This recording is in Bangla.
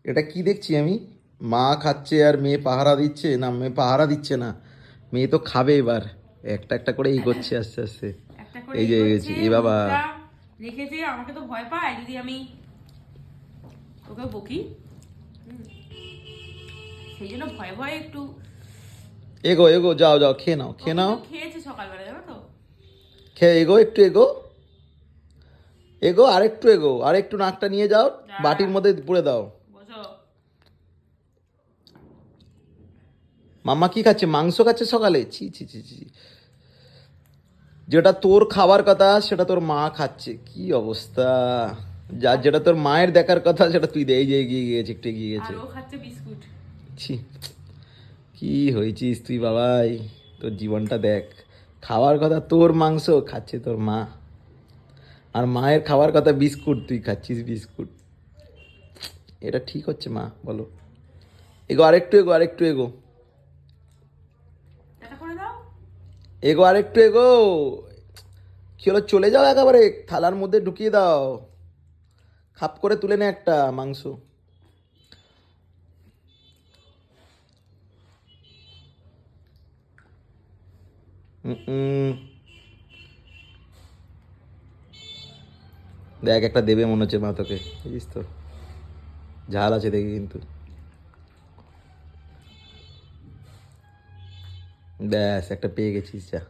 এটা কি দেখছি আমি? মা খাচ্ছে আর মেয়ে পাহারা দিচ্ছে, না মেয়ে পাহারা দিচ্ছে না, মেয়ে তো খাবে এবার। একটা একটা করে এগোচ্ছে আস্তে আস্তে। একটা করে এই যে এগোচ্ছে, এগোচ্ছে, এ বাবা। মুখটা রেখেছে। আমাকে তো ভয় পায় যদি আমি ওকে বকি। হুম, সেই জন্য ভয়ে ভয়ে একটু। এগো এগো, যাও যাও, খেয়ে নাও ও খেয়ে নাও। কিন্তু খেয়েছে সকালবেলা, জানো তো। খেয়ে এগো, একটু এগো। এগো, আরেকটু এগো, আরেকটু নাকটা নিয়ে যাও, দাঁড়া, বাটির মধ্যে পুরে দাও। বসো। মাম্মা কি খাচ্ছে? মাংস খাচ্ছে সকালে? ছি ছি ছি ছি। যেটা তোর খাবার কথা সেটা তোর মা খাচ্ছে, কি অবস্থা! যার যেটা তোর মায়ের দেখার কথা সেটা তুই দে। এই যে এগিয়ে গিয়েছে, একটু এগিয়ে আর গেছে। ও খাচ্ছে বিস্কুট। ছি, কি হয়েছিস তুই বাবাই! তোর জীবনটা দেখ। খাওয়ার কথা তোর মাংস, খাচ্ছে তোর মা। আর মায়ের খাওয়ার কথা বিস্কুট, তুই খাচ্ছিস বিস্কুট। এটা ঠিক হচ্ছে মা, বলো? এগো, আরেকটু এগো, আরেকটু এগো। এটা করে দাও। এগো, আরেকটু এগো। কি হলো, চলে যাও একেবারে, থালার মধ্যে ঢুকিয়ে দাও। খাপ করে তুলে নে একটা মাংস। উম, দেখ, একটা দেবে মনে হচ্ছে মা তোকে, বুঝিস তো? ঝাল আছে দেখি কিন্তু। ব্যাস, একটা পেয়ে গেছিস, যা।